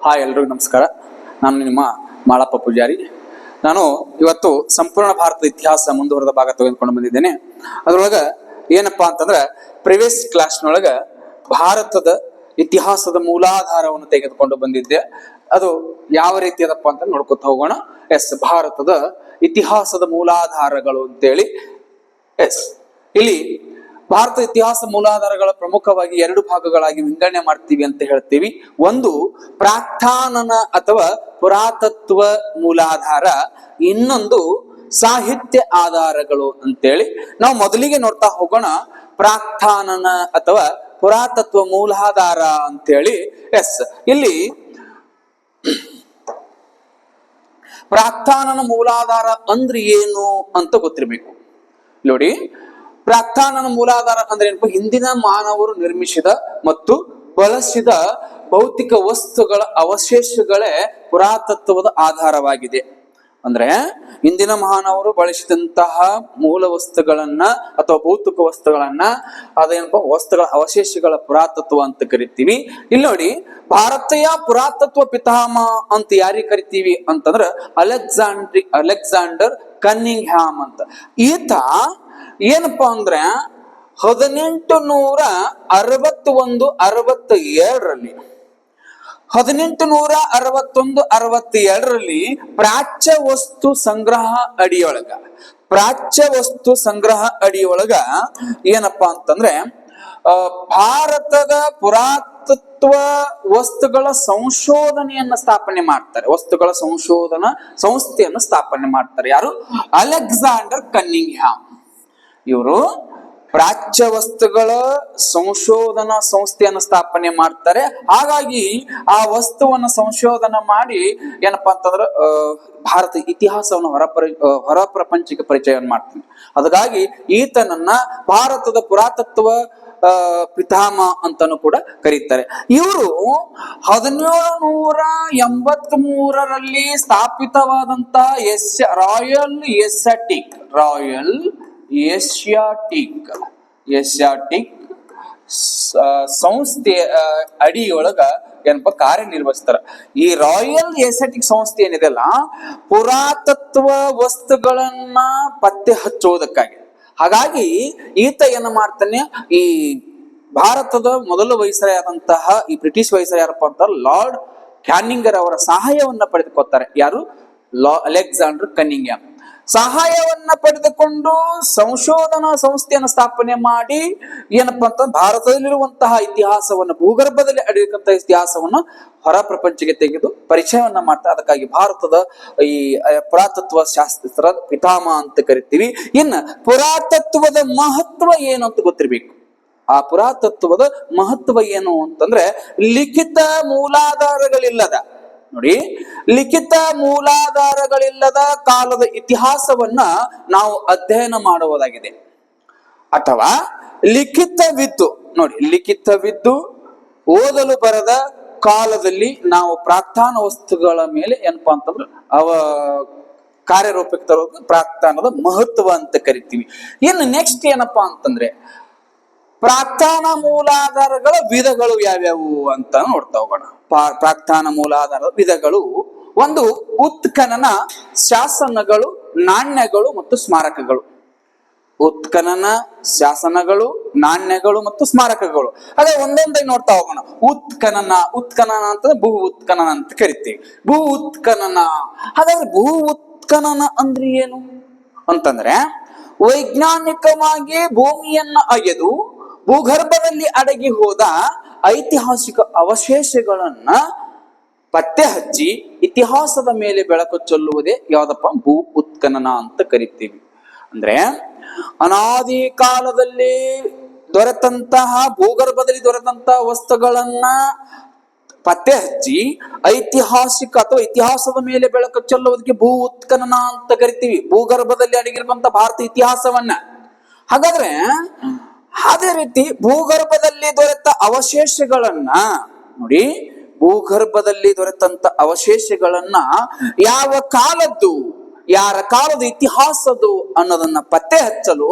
Hi ಎಲ್ರಿಗೂ ನಮಸ್ಕಾರ. ನಾನು ನಿಮ್ಮ ಮಾಳಪ್ಪ ಪೂಜಾರಿ. ನಾನು ಇವತ್ತು ಸಂಪೂರ್ಣ ಭಾರತದ ಇತಿಹಾಸ ಮುಂದುವರೆದ ಭಾಗ ತೆಗೆದುಕೊಂಡು ಬಂದಿದ್ದೇನೆ. ಅದ್ರೊಳಗ ಏನಪ್ಪಾ ಅಂತಂದ್ರೆ ಪ್ರಿವಿಯಸ್ ಕ್ಲಾಸ್ನೊಳಗ ಭಾರತದ ಇತಿಹಾಸದ ಮೂಲಾಧಾರವನ್ನು ತೆಗೆದುಕೊಂಡು ಬಂದಿದ್ದೆ. ಅದು ಯಾವ ರೀತಿ ಅದಪ್ಪ ಅಂತ ನೋಡ್ಕೊತ ಹೋಗೋಣ. ಭಾರತದ ಇತಿಹಾಸದ ಮೂಲಾಧಾರಗಳು ಅಂತೇಳಿ. ಇಲ್ಲಿ ಭಾರತ ಇತಿಹಾಸ ಮೂಲಾಧಾರಗಳ ಪ್ರಮುಖವಾಗಿ ಎರಡು ಭಾಗಗಳಾಗಿ ವಿಂಗಡಣೆ ಮಾಡ್ತೀವಿ ಅಂತ ಹೇಳ್ತೀವಿ. ಒಂದು ಪ್ರಾಕ್ತಾನನ ಅಥವಾ ಪುರಾತತ್ವ ಮೂಲಾಧಾರ, ಇನ್ನೊಂದು ಸಾಹಿತ್ಯ ಆಧಾರಗಳು ಅಂತೇಳಿ. ನಾವು ಮೊದಲಿಗೆ ನೋಡ್ತಾ ಹೋಗೋಣ ಪ್ರಾಕ್ತಾನನ ಅಥವಾ ಪುರಾತತ್ವ ಮೂಲಾಧಾರ ಅಂತೇಳಿ. ಇಲ್ಲಿ ಪ್ರಾಕ್ತಾನನ ಮೂಲಾಧಾರ ಅಂದ್ರೆ ಏನು ಅಂತ ಗೊತ್ತಿರ್ಬೇಕು. ನೋಡಿ, ಪ್ರಾಕ್ತಾನನ ಮೂಲಾಧಾರ ಅಂದ್ರೆ ಏನಪ್ಪ? ಹಿಂದಿನ ಮಾನವರು ನಿರ್ಮಿಸಿದ ಮತ್ತು ಬಳಸಿದ ಭೌತಿಕ ವಸ್ತುಗಳ ಅವಶೇಷಗಳೇ ಪುರಾತತ್ವದ ಆಧಾರವಾಗಿದೆ. ಅಂದ್ರೆ ಹಿಂದಿನ ಮಾನವರು ಬಳಸಿದಂತಹ ಮೂಲ ವಸ್ತುಗಳನ್ನ ಅಥವಾ ಭೌತಿಕ ವಸ್ತುಗಳನ್ನ, ಅದೇನಪ್ಪ, ವಸ್ತುಗಳ ಅವಶೇಷಗಳ ಪುರಾತತ್ವ ಅಂತ ಕರಿತೀವಿ. ಇಲ್ಲಿ ನೋಡಿ, ಭಾರತೀಯ ಪುರಾತತ್ವ ಪಿತಾಮಹ ಅಂತ ಯಾರಿಗೆ ಕರಿತೀವಿ ಅಂತಂದ್ರ ಅಲೆಕ್ಸಾಂಡರ್ ಕನ್ನಿಂಗ್ಹ್ಯಾಮ್ ಅಂತ. ಈತ ಏನಪ್ಪಾ ಅಂದ್ರೆ 1862ರಲ್ಲಿ ಪ್ರಾಚ್ಯ ವಸ್ತು ಸಂಗ್ರಹ ಅಡಿಯೊಳಗ ಏನಪ್ಪಾ ಅಂತಂದ್ರೆ ಭಾರತದ ಪುರಾತತ್ವ ವಸ್ತುಗಳ ಸಂಶೋಧನೆಯನ್ನ ಸ್ಥಾಪನೆ ಮಾಡ್ತಾರೆ. ವಸ್ತುಗಳ ಸಂಶೋಧನಾ ಸಂಸ್ಥೆಯನ್ನು ಸ್ಥಾಪನೆ ಮಾಡ್ತಾರೆ. ಯಾರು? Alexander Cunningham. ಇವರು ಪ್ರಾಚ್ಯ ವಸ್ತುಗಳ ಸಂಶೋಧನಾ ಸಂಸ್ಥೆಯನ್ನು ಸ್ಥಾಪನೆ ಮಾಡ್ತಾರೆ. ಹಾಗಾಗಿ ಆ ವಸ್ತುವನ್ನು ಸಂಶೋಧನೆ ಮಾಡಿ ಏನಪ್ಪಾ ಅಂತಂದ್ರೆ ಭಾರತ ಇತಿಹಾಸವನ್ನು ಹೊರ ಪ್ರಪಂಚಕ್ಕೆ ಪರಿಚಯವನ್ನು ಮಾಡ್ತೀನಿ. ಅದಕ್ಕಾಗಿ ಈತನನ್ನ ಭಾರತದ ಪುರಾತತ್ವ ಪಿತಾಮಹ ಅಂತಾನು ಕೂಡ ಕರೀತಾರೆ. ಇವರು 1783ರಲ್ಲಿ ಸ್ಥಾಪಿತವಾದಂತಹ ರಾಯಲ್ ಏಷ್ಯಾಟಿಕ್ ಸಂಸ್ಥೆ ಅಡಿಯೊಳಗ ಏನಪ್ಪ ಕಾರ್ಯನಿರ್ವಹಿಸ್ತಾರ. ಈ ರಾಯಲ್ ಏಷ್ಯಾಟಿಕ್ ಸಂಸ್ಥೆ ಏನಿದೆಲ್ಲ ಪುರಾತತ್ವ ವಸ್ತುಗಳನ್ನ ಪತ್ತೆ ಹಚ್ಚುವುದಕ್ಕಾಗಿ. ಹಾಗಾಗಿ ಈತ ಏನ ಮಾಡ್ತಾನೆ, ಈ ಭಾರತದ ಮೊದಲ ವೈಸರಾಯ್ ಆದಂತಹ ಈ ಬ್ರಿಟಿಷ್ ವೈಸರಾಯ್ ಯಾರಪ್ಪ ಅಂತ ಲಾರ್ಡ್ ಕ್ಯಾನಿಂಗರ್ ಅವರ ಸಹಾಯವನ್ನ ಪಡೆದುಕೊಳ್ತಾರೆ. ಯಾರು? ಅಲೆಕ್ಸಾಂಡರ್ ಕನ್ನಿಂಗ್ಹ್ಯಾಮ್ ಸಹಾಯವನ್ನ ಪಡೆದುಕೊಂಡು ಸಂಶೋಧನಾ ಸಂಸ್ಥೆಯನ್ನು ಸ್ಥಾಪನೆ ಮಾಡಿ ಏನಪ್ಪಾ ಅಂತ ಭಾರತದಲ್ಲಿರುವಂತಹ ಇತಿಹಾಸವನ್ನು, ಭೂಗರ್ಭದಲ್ಲಿ ಅಡಿಯಕ್ಕಂತಹ ಇತಿಹಾಸವನ್ನು ಹೊರ ಪ್ರಪಂಚಕ್ಕೆ ತೆಗೆದು ಪರಿಚಯವನ್ನ ಮಾಡ್ತಾರೆ. ಅದಕ್ಕಾಗಿ ಭಾರತದ ಈ ಪುರಾತತ್ವ ಶಾಸ್ತ್ರದ ಪಿತಾಮಹ ಅಂತ ಕರಿತೀವಿ. ಇನ್ನು ಪುರಾತತ್ವದ ಮಹತ್ವ ಏನು ಅಂತ ಗೊತ್ತಿರ್ಬೇಕು. ಆ ಪುರಾತತ್ವದ ಮಹತ್ವ ಏನು ಅಂತಂದ್ರೆ ಲಿಖಿತ ಮೂಲಾಧಾರಗಳಿಲ್ಲದ, ನೋಡಿ, ಲಿಖಿತ ಮೂಲಾಧಾರಗಳಿಲ್ಲದ ಕಾಲದ ಇತಿಹಾಸವನ್ನ ನಾವು ಅಧ್ಯಯನ ಮಾಡುವುದಾಗಿದೆ. ಅಥವಾ ಲಿಖಿತವಿದ್ದು ಓದಲು ಬರದ ಕಾಲದಲ್ಲಿ ನಾವು ಪ್ರಾಕ್ತಾನ ವಸ್ತುಗಳ ಮೇಲೆ ಏನಪ್ಪಾ ಅಂತಂದ್ರೆ ಕಾರ್ಯರೂಪಕ್ಕೆ ತರೋದು ಪ್ರಾಕ್ತಾನದ ಮಹತ್ವ ಅಂತ ಕರಿತೀವಿ. ಇನ್ನು ನೆಕ್ಸ್ಟ್ ಏನಪ್ಪಾ ಅಂತಂದ್ರೆ ಪ್ರಾಕ್ತಾನ ಮೂಲಾಧಾರಗಳ ವಿಧಗಳು ಯಾವ್ಯಾವು ಅಂತ ನೋಡ್ತಾ ಹೋಗೋಣ. ಪ್ರಾಕ್ತಾನ ಮೂಲಾಧಾರದ ವಿಧಗಳು: ಒಂದು, ಉತ್ಖನನ, ಶಾಸನಗಳು, ನಾಣ್ಯಗಳು ಮತ್ತು ಸ್ಮಾರಕಗಳು. ಉತ್ಖನನ, ಶಾಸನಗಳು, ನಾಣ್ಯಗಳು ಮತ್ತು ಸ್ಮಾರಕಗಳು. ಅದೇ ಒಂದೊಂದಾಗಿ ನೋಡ್ತಾ ಹೋಗೋಣ. ಉತ್ಖನನ ಅಂತಂದ್ರೆ ಭೂ ಉತ್ಖನನ ಅಂತ ಕರಿತೀವಿ. ಭೂ ಉತ್ಖನನ. ಹಾಗಾದ್ರೆ ಭೂ ಉತ್ಖನನ ಅಂದ್ರೆ ಏನು ಅಂತಂದ್ರೆ ವೈಜ್ಞಾನಿಕವಾಗಿ ಭೂಮಿಯನ್ನ ಅಗೆದು ಭೂಗರ್ಭದಲ್ಲಿ ಅಡಗಿ ಹೋದ ಐತಿಹಾಸಿಕ ಅವಶೇಷಗಳನ್ನ ಪತ್ತೆ ಹಚ್ಚಿ ಇತಿಹಾಸದ ಮೇಲೆ ಬೆಳಕು ಚೆಲ್ಲುವುದೇ ಯಾವ್ದಪ್ಪ? ಭೂ ಉತ್ಖನನ ಅಂತ ಕರಿತೀವಿ. ಅಂದ್ರೆ ಅನಾದಿ ಕಾಲದಲ್ಲಿ ಭೂಗರ್ಭದಲ್ಲಿ ದೊರೆತಂತಹ ವಸ್ತುಗಳನ್ನ ಪತ್ತೆ ಹಚ್ಚಿ ಐತಿಹಾಸಿಕ ಅಥವಾ ಇತಿಹಾಸದ ಮೇಲೆ ಬೆಳಕು ಚೆಲ್ಲುವುದಕ್ಕೆ ಭೂ ಉತ್ಖನನ ಅಂತ ಕರಿತೀವಿ. ಭೂಗರ್ಭದಲ್ಲಿ ಅಡಗಿರುವಂತ ಭಾರತ ಇತಿಹಾಸವನ್ನ. ಹಾಗಾದ್ರೆ ಅದೇ ರೀತಿ ಭೂಗರ್ಭದಲ್ಲಿ ದೊರೆತ ಅವಶೇಷಗಳನ್ನ ನೋಡಿ, ಭೂಗರ್ಭದಲ್ಲಿ ದೊರೆತಂತ ಅವಶೇಷಗಳನ್ನ ಯಾವ ಕಾಲದ್ದು, ಯಾರ ಕಾಲದ ಇತಿಹಾಸದ್ದು ಅನ್ನೋದನ್ನ ಪತ್ತೆ ಹಚ್ಚಲು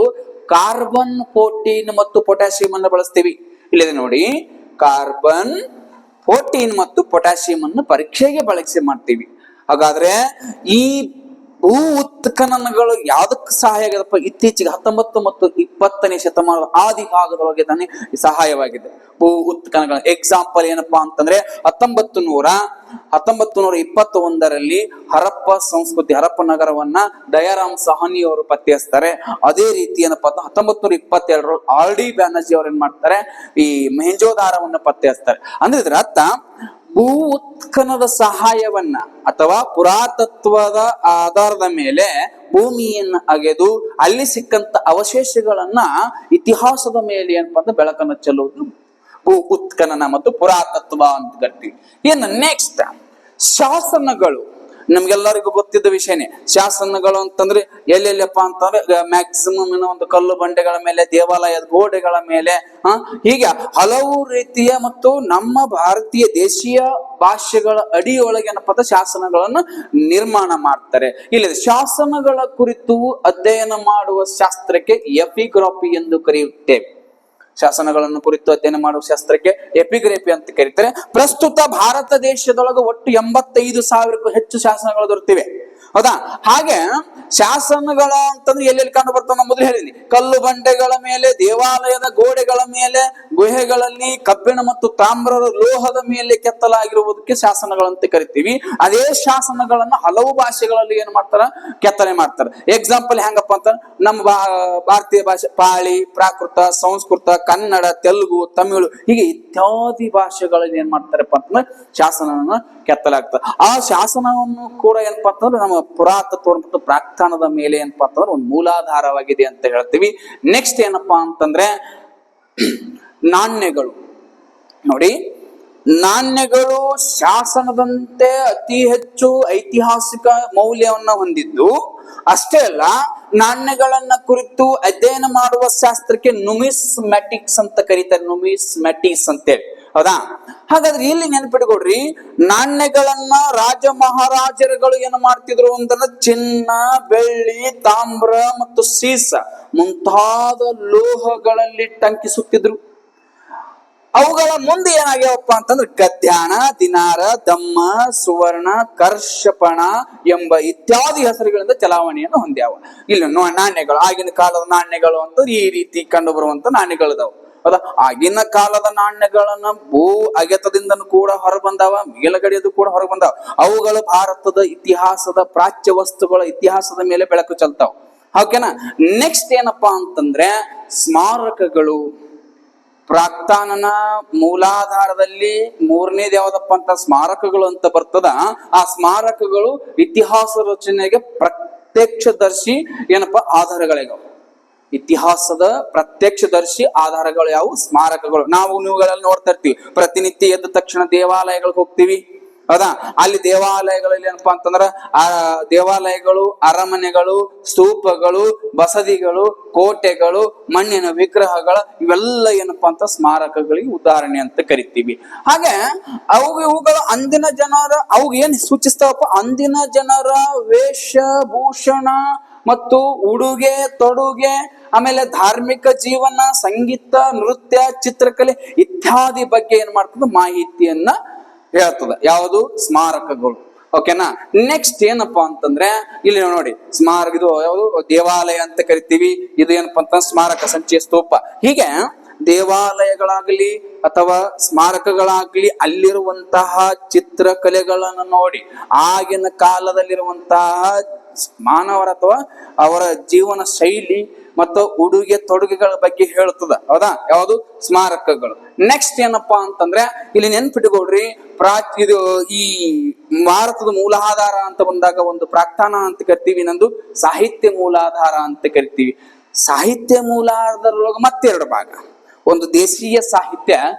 ಕಾರ್ಬನ್ 14 ಮತ್ತು ಪೊಟ್ಯಾಸಿಯಂ ಅನ್ನು ಬಳಸ್ತೀವಿ. ಇಲ್ಲಿದೆ ನೋಡಿ, ಕಾರ್ಬನ್ ಪ್ರೋಟೀನ್ ಮತ್ತು ಪೊಟ್ಯಾಸಿಯಂ ಅನ್ನು ಪರೀಕ್ಷೆಗೆ ಬಳಸಿ ಮಾಡ್ತೀವಿ. ಹಾಗಾದ್ರೆ ಈ ಭೂ ಉತ್ಖನನಗಳು ಯಾವ್ದಕ್ಕೆ ಸಹಾಯ ಆಗದಪ್ಪ? ಇತ್ತೀಚೆಗೆ 19 ಮತ್ತು 20ನೇ ಶತಮಾನದ ಆದಿ ಭಾಗದೊಳಗೆ ತಾನೇ ಸಹಾಯವಾಗಿದೆ ಭೂ ಉತ್ಖನನಗಳ. ಎಕ್ಸಾಂಪಲ್ ಏನಪ್ಪಾ ಅಂತಂದ್ರೆ 1921ರಲ್ಲಿ ಹರಪ್ಪ ಸಂಸ್ಕೃತಿ, ಹರಪ್ಪ ನಗರವನ್ನ ದಯಾರಾಮ್ ಸಹಾನಿ ಅವರು ಪತ್ತೆ ಹಚ್ತಾರೆ. ಅದೇ ರೀತಿ ಏನಪ್ಪಾ 1922 ಆರ್ ಡಿ ಬ್ಯಾನರ್ಜಿ ಅವ್ರು ಏನ್ ಮಾಡ್ತಾರೆ, ಈ ಮೊಹೆಂಜೋದಾರವನ್ನ ಪತ್ತೆ ಹಚ್ತಾರೆ. ಅಂದ್ರೆ ಇದರ ಅರ್ಥ ಭೂ ಉತ್ಖನದ ಸಹಾಯವನ್ನ ಅಥವಾ ಪುರಾತತ್ವದ ಆಧಾರದ ಮೇಲೆ ಭೂಮಿಯನ್ನ ಅಗೆದು ಅಲ್ಲಿ ಸಿಕ್ಕಂತ ಅವಶೇಷಗಳನ್ನ ಇತಿಹಾಸದ ಮೇಲೆ ಏನಪ್ಪಾ ಅಂತ ಬೆಳಕನ್ನು ಚೆಲ್ಲುವುದು ಭೂ ಉತ್ಖನನ ಮತ್ತು ಪುರಾತತ್ವ ಅಂತ ಕರಿತೀವಿ. ಇನ್ನು ನೆಕ್ಸ್ಟ್ ಶಾಸನಗಳು. ನಮ್ಗೆಲ್ಲರಿಗೂ ಗೊತ್ತಿದ್ದ ವಿಷಯನೇ ಶಾಸನಗಳು ಅಂತಂದ್ರೆ ಎಲ್ಲೆಲ್ಲಪ್ಪ ಅಂತಂದ್ರೆ ಮ್ಯಾಕ್ಸಿಮಮ್ ಒಂದು ಕಲ್ಲು ಬಂಡೆಗಳ ಮೇಲೆ, ದೇವಾಲಯದ ಗೋಡೆಗಳ ಮೇಲೆ, ಹೀಗೆ ಹಲವು ರೀತಿಯ ಮತ್ತು ನಮ್ಮ ಭಾರತೀಯ ದೇಶೀಯ ಭಾಷೆಗಳ ಅಡಿಯೊಳಗೆ ಏನಪ್ಪ ಶಾಸನಗಳನ್ನು ನಿರ್ಮಾಣ ಮಾಡ್ತಾರೆ. ಇಲ್ಲಿ ಶಾಸನಗಳ ಕುರಿತು ಅಧ್ಯಯನ ಮಾಡುವ ಶಾಸ್ತ್ರಕ್ಕೆ ಎಪಿಗ್ರಾಫಿ ಎಂದು ಕರೆಯುತ್ತೇವೆ. ಶಾಸನಗಳನ್ನು ಕುರಿತು ಅಧ್ಯಯನ ಮಾಡುವ ಶಾಸ್ತ್ರಕ್ಕೆ ಎಪಿಗ್ರಫಿ ಅಂತ ಕರೀತಾರೆ. ಪ್ರಸ್ತುತ ಭಾರತ ದೇಶದೊಳಗೆ ಒಟ್ಟು 85,000ಕ್ಕೂ ಹೆಚ್ಚು ಶಾಸನಗಳು ದೊರೆತಿವೆ. ಹೌದಾ? ಹಾಗೆ ಶಾಸನಗಳ ಅಂತಂದ್ರೆ ಎಲ್ಲೆಲ್ಲಿ ಕಂಡು ಬರ್ತಾವ? ನಾನು ಮೊದಲು ಹೇಳಿನಿ, ಕಲ್ಲು ಬಂಡೆಗಳ ಮೇಲೆ, ದೇವಾಲಯದ ಗೋಡೆಗಳ ಮೇಲೆ, ಗುಹೆಗಳಲ್ಲಿ, ಕಬ್ಬಿಣ ಮತ್ತು ತಾಮ್ರದ ಲೋಹದ ಮೇಲೆ ಕೆತ್ತಲಾಗಿರುವುದಕ್ಕೆ ಶಾಸನಗಳಂತ ಕರಿತೀವಿ. ಅದೇ ಶಾಸನಗಳನ್ನ ಹಲವು ಭಾಷೆಗಳಲ್ಲಿ ಏನ್ ಮಾಡ್ತಾರ, ಕೆತ್ತನೆ ಮಾಡ್ತಾರೆ. ಎಕ್ಸಾಂಪಲ್ ಹೆಂಗಪ್ಪ ಅಂತ, ನಮ್ಮ ಭಾರತೀಯ ಭಾಷೆ ಪಾಳಿ, ಪ್ರಾಕೃತ, ಸಂಸ್ಕೃತ, ಕನ್ನಡ, ತೆಲುಗು, ತಮಿಳು, ಹೀಗೆ ಇತ್ಯಾದಿ ಭಾಷೆಗಳಲ್ಲಿ ಏನ್ ಮಾಡ್ತಾರಪ್ಪ ಅಂತಂದ್ರೆ ಶಾಸನವನ್ನ ಕೆತ್ತಲಾಗ್ತದೆ. ಆ ಶಾಸನವನ್ನು ಕೂಡ ಏನಪ್ಪಾ ಅಂತಂದ್ರೆ ನಮ್ಮ ಪುರಾತತ್ವ ಮತ್ತು ಪ್ರಾಕ್ತಾನದ ಮೇಲೆ ಏನಪ್ಪಾ ಅಂತಂದ್ರೆ ಒಂದು ಮೂಲಾಧಾರವಾಗಿದೆ ಅಂತ ಹೇಳ್ತೀವಿ. ನೆಕ್ಸ್ಟ್ ಏನಪ್ಪಾ ಅಂತಂದ್ರೆ ನಾಣ್ಯಗಳು. ನೋಡಿ, ನಾಣ್ಯಗಳು ಶಾಸನದಂತೆ ಅತಿ ಹೆಚ್ಚು ಐತಿಹಾಸಿಕ ಮೌಲ್ಯವನ್ನ ಹೊಂದಿದ್ದು ಅಷ್ಟೇ ಅಲ್ಲ, ನಾಣ್ಯಗಳನ್ನ ಕುರಿತು ಅಧ್ಯಯನ ಮಾಡುವ ಶಾಸ್ತ್ರಕ್ಕೆ ನುಮಿಸ್ಮ್ಯಾಟಿಕ್ಸ್ ಅಂತ ಕರೀತಾರೆ. ನುಮಿಸ್ಮ್ಯಾಟಿಕ್ಸ್ ಅಂತೇಳಿ. ಹೌದಾ? ಹಾಗಾದ್ರೆ ಇಲ್ಲಿ ನೆನಪಿಟ್ಕೊಡ್ರಿ, ನಾಣ್ಯಗಳನ್ನ ರಾಜ ಮಹಾರಾಜರುಗಳು ಏನು ಮಾಡ್ತಿದ್ರು ಅಂತಂದ್ರೆ ಚಿನ್ನ, ಬೆಳ್ಳಿ, ತಾಮ್ರ ಮತ್ತು ಸೀಸ ಮುಂತಾದ ಲೋಹಗಳಲ್ಲಿ ಟಂಕಿಸುತ್ತಿದ್ರು. ಅವುಗಳ ಮುಂದೆ ಏನಾಗ್ಯಾವಪ್ಪ ಅಂತಂದ್ರೆ ಗದ್ಯಾಣ, ದಿನಾರ, ದಮ್ಮ, ಸುವರ್ಣ, ಕರ್ಷಪಣ ಎಂಬ ಇತ್ಯಾದಿ ಹೆಸರುಗಳಿಂದ ಚಲಾವಣೆಯನ್ನು ಹೊಂದ್ಯಾವ. ಇಲ್ಲಿ ನಾಣ್ಯಗಳು, ಆಗಿನ ಕಾಲದ ನಾಣ್ಯಗಳು ಅಂತ ಈ ರೀತಿ ಕಂಡು ಬರುವಂತ ನಾಣ್ಯಗಳಿದಾವ. ಹೌದಾ? ಆಗಿನ ಕಾಲದ ನಾಣ್ಯಗಳನ್ನ ಭೂ ಅಗೆತದಿಂದ ಕೂಡ ಹೊರಬಂದಾವ, ಮೇಲಗಡೆಯದು ಕೂಡ ಹೊರಬಂದಾವ. ಅವುಗಳು ಭಾರತದ ಇತಿಹಾಸದ ಪ್ರಾಚ್ಯ ವಸ್ತುಗಳ ಇತಿಹಾಸದ ಮೇಲೆ ಬೆಳಕು ಚೆಲ್ತಾವ. ಓಕೆನಾ? ನೆಕ್ಸ್ಟ್ ಏನಪ್ಪಾ ಅಂತಂದ್ರೆ ಸ್ಮಾರಕಗಳು. ಪ್ರಾಕ್ತಾನನ ಮೂಲಾಧಾರದಲ್ಲಿ ಮೂರನೇದು ಯಾವ್ದಪ್ಪ ಅಂತ ಸ್ಮಾರಕಗಳು ಅಂತ ಬರ್ತದ. ಆ ಸ್ಮಾರಕಗಳು ಇತಿಹಾಸ ರಚನೆಗೆ ಪ್ರತ್ಯಕ್ಷದರ್ಶಿ ಏನಪ್ಪಾ ಆಧಾರಗಳಿಗಾವ. ಇತಿಹಾಸದ ಪ್ರತ್ಯಕ್ಷದರ್ಶಿ ಆಧಾರಗಳು ಯಾವುವು? ಸ್ಮಾರಕಗಳು. ನಾವು ನೀವುಗಳಲ್ಲಿ ನೋಡ್ತಾ ಇರ್ತೀವಿ, ಪ್ರತಿನಿತ್ಯ ಎದ್ದ ತಕ್ಷಣ ದೇವಾಲಯಗಳಿಗೆ ಹೋಗ್ತೀವಿ. ಹೌದಾ? ಅಲ್ಲಿ ದೇವಾಲಯಗಳಲ್ಲಿ ಏನಪ್ಪಾ ಅಂತಂದ್ರ ಆ ದೇವಾಲಯಗಳು, ಅರಮನೆಗಳು, ಸ್ತೂಪಗಳು, ಬಸದಿಗಳು, ಕೋಟೆಗಳು, ಮಣ್ಣಿನ ವಿಗ್ರಹಗಳು, ಇವೆಲ್ಲ ಏನಪ್ಪಾ ಅಂತ ಸ್ಮಾರಕಗಳಿಗೆ ಉದಾಹರಣೆ ಅಂತ ಕರಿತೀವಿ. ಹಾಗೆ ಇವುಗಳು ಅಂದಿನ ಜನರ ಏನ್ ಸೂಚಿಸ್ತಾವಪ್ಪ? ಅಂದಿನ ಜನರ ವೇಷಭೂಷಣ ಮತ್ತು ಉಡುಗೆ ತೊಡುಗೆ, ಆಮೇಲೆ ಧಾರ್ಮಿಕ ಜೀವನ, ಸಂಗೀತ, ನೃತ್ಯ, ಚಿತ್ರಕಲೆ ಇತ್ಯಾದಿ ಬಗ್ಗೆ ಏನ್ ಮಾಡ್ತದ ಮಾಹಿತಿಯನ್ನ ಹೇಳ್ತದ. ಯಾವುದು? ಸ್ಮಾರಕಗಳು. ಓಕೆನಾ? ನೆಕ್ಸ್ಟ್ ಏನಪ್ಪಾ ಅಂತಂದ್ರೆ ಇಲ್ಲಿ ನೋಡಿ, ಸ್ಮಾರಕ ಇದು ಯಾವುದು? ದೇವಾಲಯ ಅಂತ ಕರಿತೀವಿ. ಇದು ಏನಪ್ಪಾ ಅಂತ ಸ್ಮಾರಕ, ಸಂಚಯ, ಸ್ತೂಪ. ಹೀಗೆ ದೇವಾಲಯಗಳಾಗ್ಲಿ ಅಥವಾ ಸ್ಮಾರಕಗಳಾಗ್ಲಿ ಅಲ್ಲಿರುವಂತಹ ಚಿತ್ರಕಲೆಗಳನ್ನು ನೋಡಿ ಆಗಿನ ಕಾಲದಲ್ಲಿರುವಂತಹ ಮಾನವರ ಅಥವಾ ಅವರ ಜೀವನ ಶೈಲಿ ಮತ್ತು ಉಡುಗೆ ತೊಡುಗೆಗಳ ಬಗ್ಗೆ ಹೇಳ್ತದ. ಹೌದಾ? ಯಾವುದು? ಸ್ಮಾರಕಗಳು. ನೆಕ್ಸ್ಟ್ ಏನಪ್ಪಾ ಅಂತಂದ್ರೆ ಇಲ್ಲಿ ನೆನ್ಪಿಟ್ಕೊಡ್ರಿ, ಇದು ಈ ಭಾರತದ ಮೂಲಾಧಾರ ಅಂತ ಬಂದಾಗ ಒಂದು ಪ್ರಾಕ್ತಾನ ಅಂತ ಕರಿತೀವಿ, ಇನ್ನೊಂದು ಸಾಹಿತ್ಯ ಮೂಲಾಧಾರ ಅಂತ ಕರಿತೀವಿ. ಸಾಹಿತ್ಯ ಮೂಲಾಧಾರದೊಳಗೆ ಮತ್ತೆರಡು ಭಾಗ, ಒಂದು ದೇಶೀಯ ಸಾಹಿತ್ಯ,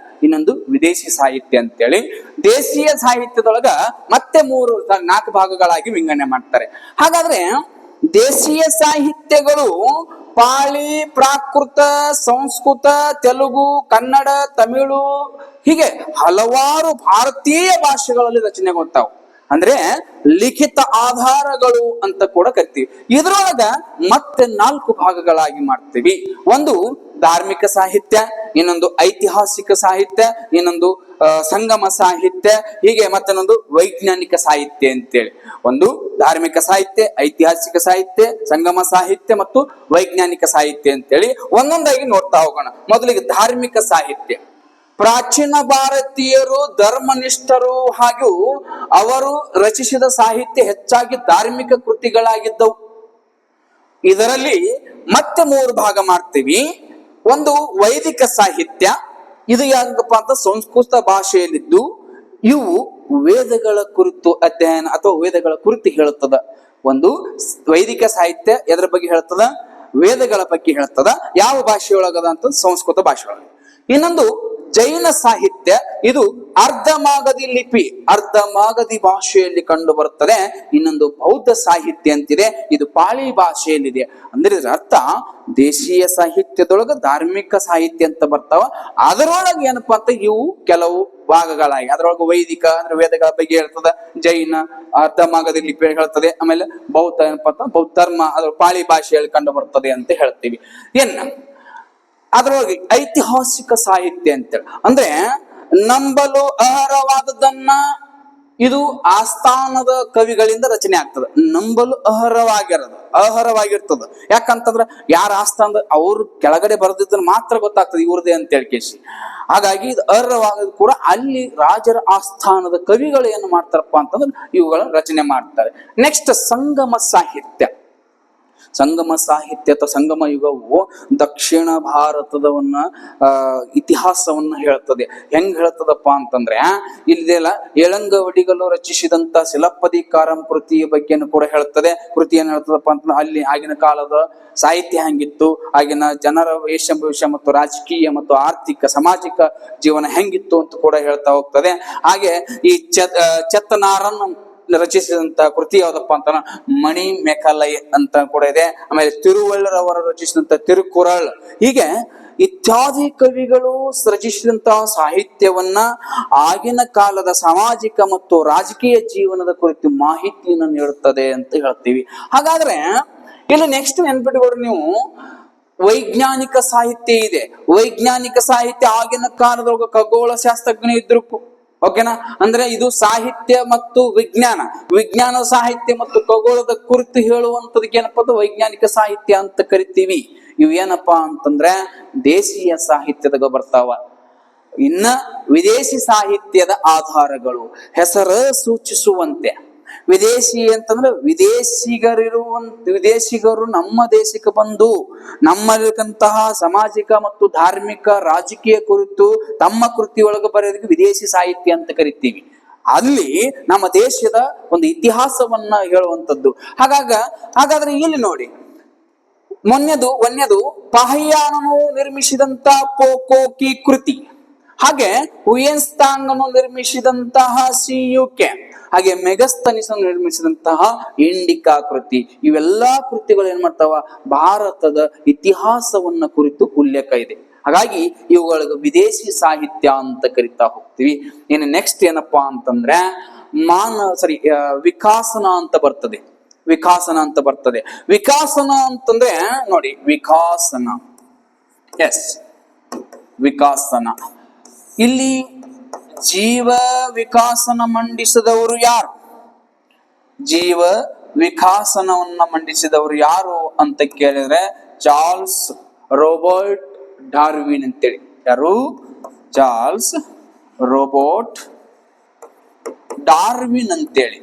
ಇನ್ನೊಂದು ವಿದೇಶಿ ಸಾಹಿತ್ಯ ಅಂತೇಳಿ. ದೇಶೀಯ ಸಾಹಿತ್ಯದೊಳಗ ಮತ್ತೆ 4 ಭಾಗಗಳಾಗಿ ವಿಂಗಡಣೆ ಮಾಡ್ತಾರೆ. ಹಾಗಾದ್ರೆ ದೇಶೀಯ ಸಾಹಿತ್ಯಗಳು ಪಾಳಿ, ಪ್ರಾಕೃತ, ಸಂಸ್ಕೃತ, ತೆಲುಗು, ಕನ್ನಡ, ತಮಿಳು, ಹೀಗೆ ಹಲವಾರು ಭಾರತೀಯ ಭಾಷೆಗಳಲ್ಲಿ ರಚನೆಗೊಳ್ತಾವ. ಅಂದ್ರೆ ಲಿಖಿತ ಆಧಾರಗಳು ಅಂತ ಕೂಡ ಕರಿತೀವಿ. ಇದ್ರೊಳಗ ಮತ್ತೆ 4 ಭಾಗಗಳಾಗಿ ಮಾಡ್ತೀವಿ. ಒಂದು ಧಾರ್ಮಿಕ ಸಾಹಿತ್ಯ, ಇನ್ನೊಂದು ಐತಿಹಾಸಿಕ ಸಾಹಿತ್ಯ, ಇನ್ನೊಂದು ಸಂಗಮ ಸಾಹಿತ್ಯ, ಹೀಗೆ ಮತ್ತೊಂದು ವೈಜ್ಞಾನಿಕ ಸಾಹಿತ್ಯ ಅಂತೇಳಿ. ಒಂದು ಧಾರ್ಮಿಕ ಸಾಹಿತ್ಯ, ಐತಿಹಾಸಿಕ ಸಾಹಿತ್ಯ, ಸಂಗಮ ಸಾಹಿತ್ಯ ಮತ್ತು ವೈಜ್ಞಾನಿಕ ಸಾಹಿತ್ಯ ಅಂತೇಳಿ ಒಂದೊಂದಾಗಿ ನೋಡ್ತಾ ಹೋಗೋಣ. ಮೊದಲಿಗೆ ಧಾರ್ಮಿಕ ಸಾಹಿತ್ಯ. ಪ್ರಾಚೀನ ಭಾರತೀಯರು ಧರ್ಮನಿಷ್ಠರು ಹಾಗೂ ಅವರು ರಚಿಸಿದ ಸಾಹಿತ್ಯ ಹೆಚ್ಚಾಗಿ ಧಾರ್ಮಿಕ ಕೃತಿಗಳಾಗಿದ್ದವು. ಇದರಲ್ಲಿ ಮತ್ತೆ 3 ಭಾಗ ಮಾಡ್ತೀವಿ. ಒಂದು ವೈದಿಕ ಸಾಹಿತ್ಯ, ಇದು ಯಾಕಪ್ಪ ಅಂತ ಸಂಸ್ಕೃತ ಭಾಷೆಯಲ್ಲಿದ್ದು ಇವು ವೇದಗಳ ಕುರಿತು ಅಧ್ಯಯನ ಅಥವಾ ವೇದಗಳ ಕುರಿತು ಹೇಳುತ್ತದ. ಒಂದು ವೈದಿಕ ಸಾಹಿತ್ಯ ಎದರ ಬಗ್ಗೆ ಹೇಳ್ತದ? ವೇದಗಳ ಬಗ್ಗೆ ಹೇಳ್ತದ. ಯಾವ ಭಾಷೆಯೊಳಗದ ಅಂತ? ಸಂಸ್ಕೃತ ಭಾಷೆಯೊಳಗ. ಇನ್ನೊಂದು ಜೈನ ಸಾಹಿತ್ಯ, ಇದು ಅರ್ಧಮಾಗಧಿ ಲಿಪಿ, ಅರ್ಧಮಾಗಧಿ ಭಾಷೆಯಲ್ಲಿ ಕಂಡು ಬರುತ್ತದೆ. ಇನ್ನೊಂದು ಬೌದ್ಧ ಸಾಹಿತ್ಯ ಅಂತಿದೆ, ಇದು ಪಾಳಿ ಭಾಷೆಯಲ್ಲಿದೆ. ಅಂದ್ರೆ ಇದರ ಅರ್ಥ ದೇಶೀಯ ಸಾಹಿತ್ಯದೊಳಗ ಧಾರ್ಮಿಕ ಸಾಹಿತ್ಯ ಅಂತ ಬರ್ತಾವ. ಅದರೊಳಗೆ ಏನಪ್ಪಾ ಅಂತ ಇವು ಕೆಲವು ಭಾಗಗಳಾಗಿ, ಅದರೊಳಗೆ ವೈದಿಕ ಅಂದ್ರೆ ವೇದಗಳ ಬಗ್ಗೆ ಹೇಳ್ತದ, ಜೈನ ಅರ್ಧಮಾಗಧಿ ಲಿಪಿ ಹೇಳ್ತದೆ, ಆಮೇಲೆ ಬೌದ್ಧ ಏನಪ್ಪಾ ಅಂತ ಬೌದ್ಧ ಧರ್ಮ ಅದ್ರ ಪಾಳಿ ಭಾಷೆಯಲ್ಲಿ ಕಂಡು ಬರ್ತದೆ ಅಂತ ಹೇಳ್ತೀವಿ. ಅದರೊಳಗೆ ಐತಿಹಾಸಿಕ ಸಾಹಿತ್ಯ ಅಂತೇಳಿ ಅಂದ್ರೆ ನಂಬಲು ಅರ್ಹವಾದದನ್ನ ಇದು ಆಸ್ಥಾನದ ಕವಿಗಳಿಂದ ರಚನೆ ಆಗ್ತದೆ. ನಂಬಲು ಅರ್ಹವಾಗಿರ್ತದ. ಯಾಕಂತಂದ್ರ ಯಾರ ಆಸ್ಥಾನದ ಅವ್ರು ಕೆಳಗಡೆ ಬರೆದಿದ್ದನ್ನ ಮಾತ್ರ ಗೊತ್ತಾಗ್ತದೆ ಇವ್ರದೇ ಅಂತ ಹೇಳಿ ಕೇಸಿ. ಹಾಗಾಗಿ ಇದು ಅರ್ಹವಾಗೋದು ಕೂಡ ಅಲ್ಲಿ ರಾಜರ ಆಸ್ಥಾನದ ಕವಿಗಳು ಏನು ಮಾಡ್ತಾರಪ್ಪ ಅಂತಂದ್ರೆ ಇವುಗಳ ರಚನೆ ಮಾಡ್ತಾರೆ. ನೆಕ್ಸ್ಟ್ ಸಂಗಮ ಸಾಹಿತ್ಯ. ಸಂಗಮ ಸಾಹಿತ್ಯ ಅಥವಾ ಸಂಗಮ ಯುಗವು ದಕ್ಷಿಣ ಭಾರತದವನ್ನ ಇತಿಹಾಸವನ್ನ ಹೇಳ್ತದೆ. ಹೆಂಗ್ ಹೇಳ್ತದಪ್ಪ ಅಂತಂದ್ರೆ ಇಲ್ಲಿದೆಲ್ಲ ಏಳಂಗವಡಿಗಲು ರಚಿಸಿದಂತ ಶಿಲಪ್ಪದಿಕಾರಂ ಕೃತಿಯ ಬಗ್ಗೆನೂ ಕೂಡ ಹೇಳ್ತದೆ. ಕೃತಿ ಏನ್ ಹೇಳ್ತದಪ್ಪ ಅಂತಂದ್ರೆ ಅಲ್ಲಿ ಆಗಿನ ಕಾಲದ ಸಾಹಿತ್ಯ ಹೆಂಗಿತ್ತು, ಆಗಿನ ಜನರ ವೇಷಭೂಷ ಮತ್ತು ರಾಜಕೀಯ ಮತ್ತು ಆರ್ಥಿಕ ಸಾಮಾಜಿಕ ಜೀವನ ಹೆಂಗಿತ್ತು ಅಂತ ಕೂಡ ಹೇಳ್ತಾ ಹೋಗ್ತದೆ. ಹಾಗೆ ಈ ಚೆತ್ತನಾರನ್ ರಚಿಸಿದಂತ ಕೃತಿ ಯಾವ್ದಪ್ಪ ಅಂತ ಮಣಿ ಮೆಕಲೈ ಅಂತ ಕೂಡ ಇದೆ. ಆಮೇಲೆ ತಿರುವಳ್ಳರ್ ಅವರು ರಚಿಸಿದಂತ ತಿರುಕುರಳ್, ಹೀಗೆ ಇತ್ಯಾದಿ ಕವಿಗಳು ರಚಿಸಿದಂತಹ ಸಾಹಿತ್ಯವನ್ನ ಆಗಿನ ಕಾಲದ ಸಾಮಾಜಿಕ ಮತ್ತು ರಾಜಕೀಯ ಜೀವನದ ಕುರಿತು ಮಾಹಿತಿಯನ್ನು ನೀಡುತ್ತದೆ ಅಂತ ಹೇಳ್ತೀವಿ. ಹಾಗಾದ್ರೆ ಇಲ್ಲಿ ನೆಕ್ಸ್ಟ್ ನೆನ್ಪಿಟ್ಕೊಡ್ರಿ ನೀವು, ವೈಜ್ಞಾನಿಕ ಸಾಹಿತ್ಯ ಇದೆ. ವೈಜ್ಞಾನಿಕ ಸಾಹಿತ್ಯ ಆಗಿನ ಕಾಲದೊಳಗ ಖಗೋಳ ಶಾಸ್ತ್ರಜ್ಞ ಇದ್ರು, ಓಕೆನಾ? ಅಂದ್ರೆ ಇದು ಸಾಹಿತ್ಯ ಮತ್ತು ವಿಜ್ಞಾನ ಸಾಹಿತ್ಯ ಮತ್ತು ಖಗೋಳದ ಕುರಿತು ಹೇಳುವಂತದಕ್ಕೆ ಏನಪ್ಪಾ ವೈಜ್ಞಾನಿಕ ಸಾಹಿತ್ಯ ಅಂತ ಕರಿತೀವಿ. ಇವು ಏನಪ್ಪಾ ಅಂತಂದ್ರೆ ದೇಶೀಯ ಸಾಹಿತ್ಯದಾಗ ಬರ್ತಾವ. ಇನ್ನ ವಿದೇಶಿ ಸಾಹಿತ್ಯದ ಆಧಾರಗಳು ಹೆಸರು ಸೂಚಿಸುವಂತೆ. ವಿದೇಶಿ ಅಂತಂದ್ರೆ ವಿದೇಶಿಗರು ನಮ್ಮ ದೇಶಕ್ಕೆ ಬಂದು ನಮ್ಮಲ್ಲಿರುವಂತಹ ಸಾಮಾಜಿಕ ಮತ್ತು ಧಾರ್ಮಿಕ ರಾಜಕೀಯ ಕುರಿತು ತಮ್ಮ ಕೃತಿಯೊಳಗೆ ಬರೆಯೋದಕ್ಕೆ ವಿದೇಶಿ ಸಾಹಿತ್ಯ ಅಂತ ಕರಿತೀವಿ. ಅಲ್ಲಿ ನಮ್ಮ ದೇಶದ ಒಂದು ಇತಿಹಾಸವನ್ನ ಹೇಳುವಂಥದ್ದು. ಹಾಗಾದ್ರೆ ಇಲ್ಲಿ ನೋಡಿ, ಒಂದನೇದು ಪಹಯಾನನು ನಿರ್ಮಿಸಿದಂತ ಪೋಕೋಕಿ ಕೃತಿ, ಹಾಗೆ ಹುಯೆನ್ಸಾಂಗನು ನಿರ್ಮಿಸಿದಂತಹ ಸಿಯುಕೆ, ಹಾಗೆ ಮೆಗಸ್ತನಿಸನು ನಿರ್ಮಿಸಿದಂತಹ ಇಂಡಿಕಾ ಕೃತಿ. ಇವೆಲ್ಲಾ ಕೃತಿಗಳು ಏನ್ ಮಾಡ್ತಾವ? ಭಾರತದ ಇತಿಹಾಸವನ್ನ ಕುರಿತು ಉಲ್ಲೇಖ ಇದೆ. ಹಾಗಾಗಿ ಇವುಗಳಿಗೆ ವಿದೇಶಿ ಸಾಹಿತ್ಯ ಅಂತ ಕರಿತಾ ಹೋಗ್ತೀವಿ. ಇನ್ನು ನೆಕ್ಸ್ಟ್ ಏನಪ್ಪಾ ಅಂತಂದ್ರೆ ವಿಕಾಸನ ಅಂತ ಬರ್ತದೆ. ವಿಕಾಸನ ಅಂತಂದ್ರೆ ನೋಡಿ, ವಿಕಾಸನ ಇಲ್ಲಿ ಜೀವ ವಿಕಾಸನ ಮಂಡಿಸಿದವರು ಯಾರು? ಜೀವ ವಿಕಾಸನವನ್ನ ಮಂಡಿಸಿದವರು ಯಾರು ಅಂತ ಕೇಳಿದ್ರೆ ಚಾರ್ಲ್ಸ್ ರೋಬರ್ಟ್ ಡಾರ್ವಿನ್ ಅಂತೇಳಿ. ಯಾರು? ಚಾರ್ಲ್ಸ್ ರೋಬರ್ಟ್ ಡಾರ್ವಿನ್ ಅಂತೇಳಿ.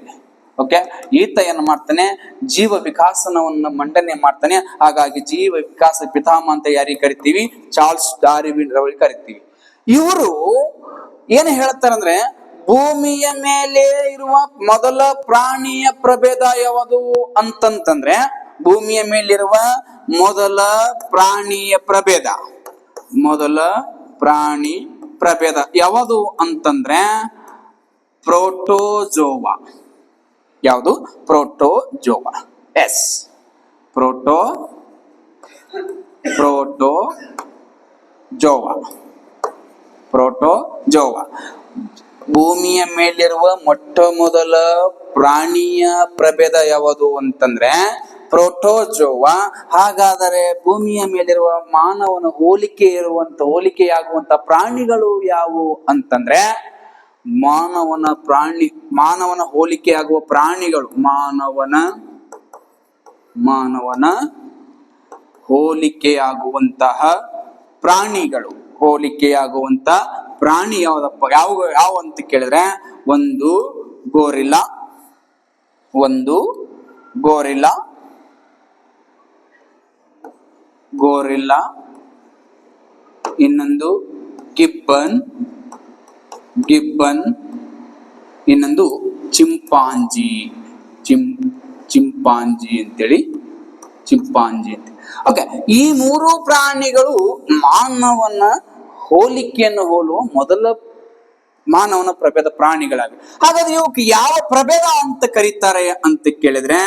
ಓಕೆ, ಈತ ಏನ್ ಮಾಡ್ತಾನೆ? ಜೀವ ವಿಕಾಸನವನ್ನ ಮಂಡನೆ ಮಾಡ್ತಾನೆ. ಹಾಗಾಗಿ ಜೀವ ವಿಕಾಸ ಪಿತಾಮಹ ಅಂತ ಯಾರಿಗೆ ಕರಿತೀವಿ? ಚಾರ್ಲ್ಸ್ ಡಾರ್ವಿನ್ ರವರಿಗೆ ಕರಿತೀವಿ. ಇವರು ಏನ್ ಹೇಳ್ತಾರಂದ್ರೆ, ಭೂಮಿಯ ಮೇಲೆ ಇರುವ ಮೊದಲ ಪ್ರಾಣಿಯ ಪ್ರಭೇದ ಯಾವುದು ಅಂತಂತಂದ್ರೆ, ಭೂಮಿಯ ಮೇಲಿರುವ ಮೊದಲ ಪ್ರಾಣಿ ಪ್ರಭೇದ ಯಾವುದು ಅಂತಂದ್ರೆ ಪ್ರೋಟೋಜೋವಾ. ಯಾವುದು? ಪ್ರೋಟೋಜೋವಾ. ಪ್ರೋಟೋಜೋವಾ ಭೂಮಿಯ ಮೇಲಿರುವ ಮೊಟ್ಟ ಮೊದಲ ಪ್ರಾಣಿಯ ಪ್ರಭೇದ ಯಾವುದು ಅಂತಂದ್ರೆ ಪ್ರೋಟೋಜೋವಾ. ಹಾಗಾದರೆ ಭೂಮಿಯ ಮೇಲಿರುವ ಮಾನವನ ಹೋಲಿಕೆಯಾಗುವಂತ ಪ್ರಾಣಿಗಳು ಯಾವುವು ಅಂತಂದ್ರೆ ಮಾನವನ ಹೋಲಿಕೆಯಾಗುವ ಪ್ರಾಣಿಗಳು ಮಾನವನ ಹೋಲಿಕೆಯಾಗುವಂತಹ ಪ್ರಾಣಿ ಯಾವ ಅಂತ ಕೇಳಿದ್ರೆ ಒಂದು ಗೋರಿಲ್ಲಾ, ಇನ್ನೊಂದು ಗಿಬ್ಬನ್, ಇನ್ನೊಂದು ಚಿಂಪಾಂಜಿ ಅಂತೇಳಿ. ಓಕೆ, ಈ ಮೂರು ಪ್ರಾಣಿಗಳು ಮಾನವನ ಹೋಲಿಕೆಯನ್ನು ಹೋಲುವ ಮೊದಲ ಮಾನವನ ಪ್ರಭೇದ ಪ್ರಾಣಿಗಳಾಗಿವೆ. ಹಾಗಾದ್ರೆ ಇವಕ್ಕೆ ಯಾವ ಪ್ರಭೇದ ಅಂತ ಕರೀತಾರೆ ಅಂತ ಕೇಳಿದ್ರೆ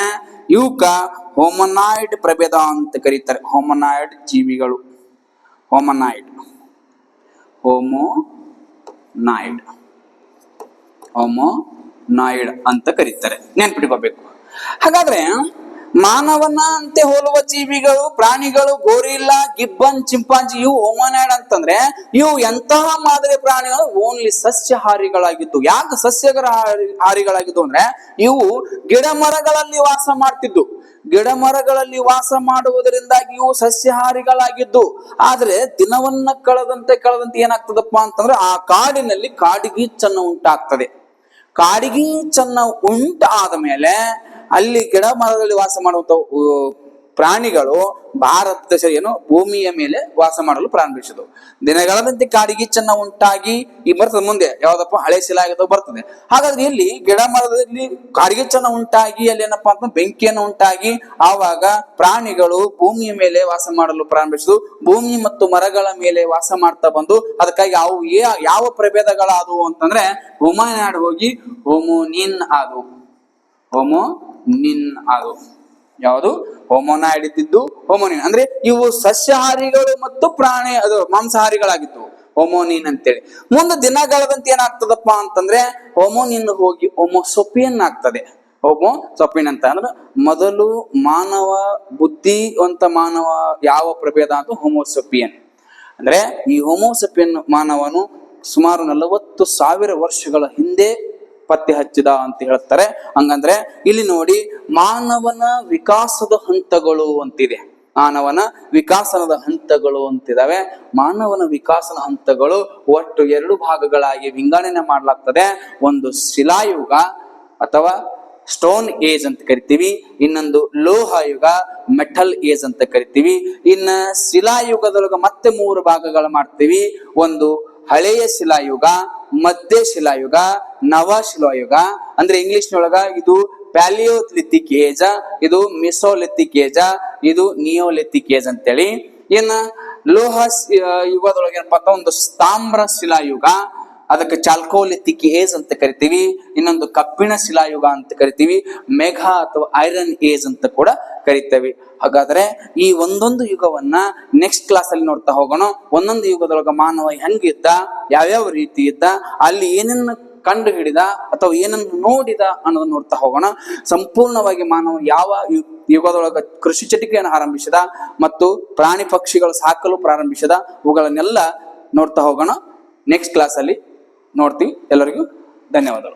ಇವಕ್ಕ ಹೋಮನಾಯ್ಡ್ ಪ್ರಭೇದ ಅಂತ ಕರೀತಾರೆ. ಹೋಮನಾಯ್ಡ್ ಜೀವಿಗಳು, ಹೋಮನಾಯ್ಡ್ ಅಂತ ಕರೀತಾರೆ, ನೆನ್ಪಿಟ್ಕೋಬೇಕು. ಹಾಗಾದ್ರೆ ಮಾನವನ ಅಂತೆ ಹೋಲುವ ಜೀವಿಗಳು, ಪ್ರಾಣಿಗಳು, ಗೋರಿಲ್ಲಾ, ಗಿಬ್ಬನ್, ಚಿಂಪಾಂಜಿ ಇವು ಹೋಮನಾಯ್ಡ್ ಅಂತಂದ್ರೆ ಇವು ಎಂತಹ ಮಾದರಿ ಪ್ರಾಣಿಗಳು? ಓನ್ಲಿ ಸಸ್ಯಹಾರಿಗಳಾಗಿದ್ದು. ಯಾಕೆ ಸಸ್ಯಹಾರಿಗಳಾಗಿದ್ದು ಅಂದ್ರೆ ಇವು ಗಿಡ ಮರಗಳಲ್ಲಿ ವಾಸ ಮಾಡುವುದರಿಂದಾಗಿ ಇವು ಸಸ್ಯಹಾರಿಗಳಾಗಿದ್ದು. ಆದ್ರೆ ದಿನವನ್ನ ಕಳೆದಂತೆ ಏನಾಗ್ತದಪ್ಪ ಅಂತಂದ್ರೆ ಆ ಕಾಡಿನಲ್ಲಿ ಕಾಡಿಗೀಚ್ಚನ್ನು ಉಂಟಾಗ್ತದೆ. ಕಾಡಿಗೀಚ್ಚನ್ನು ಉಂಟಾದ ಮೇಲೆ ಅಲ್ಲಿ ಗಿಡ ಮರದಲ್ಲಿ ವಾಸ ಮಾಡುವಂತ ಪ್ರಾಣಿಗಳು ಭಾರತ ದೇಶ ಭೂಮಿಯ ಮೇಲೆ ವಾಸ ಮಾಡಲು ಪ್ರಾರಂಭಿಸಿದವು. ದಿನಗಳಂತೆ ಕಾಡಿಗೀಚ್ಚನ್ನ ಉಂಟಾಗಿ ಈ ಬರ್ತದೆ ಮುಂದೆ ಯಾವ್ದಪ್ಪ ಹಳೆ ಶಿಲಾಯುಗದ ಬರ್ತದೆ. ಹಾಗಾದ್ರೆ ಇಲ್ಲಿ ಗಿಡ ಮರದಲ್ಲಿ ಕಾಡಿಗೀಚ್ಚನ್ನ ಉಂಟಾಗಿ ಅಲ್ಲಿ ಏನಪ್ಪಾ ಅಂತ ಬೆಂಕಿಯನ್ನು ಉಂಟಾಗಿ ಆವಾಗ ಪ್ರಾಣಿಗಳು ಭೂಮಿಯ ಮೇಲೆ ವಾಸ ಮಾಡಲು ಪ್ರಾರಂಭಿಸಿದವು. ಭೂಮಿ ಮತ್ತು ಮರಗಳ ಮೇಲೆ ವಾಸ ಮಾಡ್ತಾ ಬಂದು ಅದಕ್ಕಾಗಿ ಅವು ಯಾವ ಪ್ರಭೇದಗಳಾದವು ಅಂತಂದ್ರೆ ಹೋಮನಾಯ್ಡ್ ಹೋಗಿ ಹೋಮೋನಿನ್ ಆದವು. ಯಾವುದು ಹೋಮೋನಾಯ್ಡ್ ಇದ್ದಿದ್ದು ಹೋಮೋನಿನ್ ಅಂದ್ರೆ ಇವು ಸಸ್ಯಾಹಾರಿಗಳು ಮತ್ತು ಮಾಂಸಾಹಾರಿಗಳಾಗಿತ್ತು ಹೋಮೋನಿನ್ ಅಂತೇಳಿ. ಮುಂದೆ ದಿನಗಳದಂತೆ ಏನಾಗ್ತದಪ್ಪ ಅಂತಂದ್ರೆ ಹೋಮೋನಿನ್ ಹೋಗಿ ಹೋಮೋಸೋಪಿಯನ್ ಆಗ್ತದೆ. ಹೋಮೋಸೋಪಿಯನ್ ಅಂತ ಅಂದ್ರೆ ಮೊದಲು ಬುದ್ಧಿವಂತ ಮಾನವ ಯಾವ ಪ್ರಭೇದ ಅಂತ ಹೋಮೋಸೋಪಿಯನ್ ಅಂದ್ರೆ ಈ ಹೋಮೋಸೋಪಿಯನ್ ಮಾನವನು ಸುಮಾರು 40,000 ವರ್ಷಗಳ ಹಿಂದೆ ಪತ್ತೆ ಹಚ್ಚಿದ ಅಂತ ಹೇಳ್ತಾರೆ. ಹಂಗಂದ್ರೆ ಇಲ್ಲಿ ನೋಡಿ ಮಾನವನ ವಿಕಾಸದ ಹಂತಗಳು ಅಂತಿದೆ. ಮಾನವನ ವಿಕಾಸನದ ಹಂತಗಳು ಅಂತಿದಾವೆ. ಮಾನವನ ವಿಕಾಸನ ಹಂತಗಳು ಒಟ್ಟು 2 ಭಾಗಗಳಾಗಿ ವಿಂಗಡಣೆ ಮಾಡಲಾಗ್ತದೆ. ಒಂದು ಶಿಲಾಯುಗ ಅಥವಾ ಸ್ಟೋನ್ ಏಜ್ ಅಂತ ಕರಿತೀವಿ, ಇನ್ನೊಂದು ಲೋಹ ಯುಗ ಮೆಟಲ್ ಏಜ್ ಅಂತ ಕರಿತೀವಿ. ಇನ್ನ ಶಿಲಾಯುಗದೊಳಗ ಮತ್ತೆ 3 ಭಾಗಗಳು ಮಾಡ್ತೀವಿ. ಒಂದು ಹಳೆಯ ಶಿಲಾಯುಗ, ಮಧ್ಯ ಶಿಲಾಯುಗ, ನವ ಶಿಲಾಯುಗ. ಅಂದ್ರೆ ಇಂಗ್ಲಿಷ್ನೊಳಗ ಇದು ಪ್ಯಾಲಿಯೋಲಿಥಿಕ್ ಏಜ್, ಇದು ಮಿಸೋಲಿಥಿಕ್ ಏಜ್, ಇದು ನಿಯೋಲಿಥಿಕ್ ಏಜ್ ಅಂತೇಳಿ. ಇನ್ನ ಲೋಹ ಯುಗದೊಳಗೆ ಏನಪ್ಪಾ ಅಂತ ಒಂದು ತಾಮ್ರ ಶಿಲಾಯುಗ, ಅದಕ್ಕೆ ಚಾಲ್ಕೋಲಿಥಿಕ್ ಏಜ್ ಅಂತ ಕರಿತೀವಿ. ಇನ್ನೊಂದು ಕಬ್ಬಿಣ ಶಿಲಾಯುಗ ಅಂತ ಕರಿತೀವಿ. ಮೇಘ ಅಥವಾ ಐರನ್ ಏಜ್ ಅಂತ ಕೂಡ ಕರಿತೇವೆ. ಹಾಗಾದ್ರೆ ಈ ಒಂದೊಂದು ಯುಗವನ್ನ ನೆಕ್ಸ್ಟ್ ಕ್ಲಾಸ್ ಅಲ್ಲಿ ನೋಡ್ತಾ ಹೋಗೋಣ. ಒಂದೊಂದು ಯುಗದೊಳಗ ಮಾನವ ಹೆಂಗಿದ್ದ, ಯಾವ್ಯಾವ ರೀತಿ ಇದ್ದ, ಅಲ್ಲಿ ಏನನ್ನ ಕಂಡು ಹಿಡಿದ ಅಥವಾ ಏನನ್ನು ನೋಡಿದ ಅನ್ನೋದನ್ನ ನೋಡ್ತಾ ಹೋಗೋಣ. ಸಂಪೂರ್ಣವಾಗಿ ಮಾನವ ಯಾವ ಯುಗದೊಳಗ ಕೃಷಿ ಚಟುವಟಿಕೆಯನ್ನು ಆರಂಭಿಸಿದ ಮತ್ತು ಪ್ರಾಣಿ ಪಕ್ಷಿಗಳು ಸಾಕಲು ಪ್ರಾರಂಭಿಸಿದ, ಇವುಗಳನ್ನೆಲ್ಲ ನೋಡ್ತಾ ಹೋಗೋಣ. ನೆಕ್ಸ್ಟ್ ಕ್ಲಾಸ್ ಅಲ್ಲಿ ನೋಡ್ತೀವಿ. ಎಲ್ಲರಿಗೂ ಧನ್ಯವಾದಗಳು.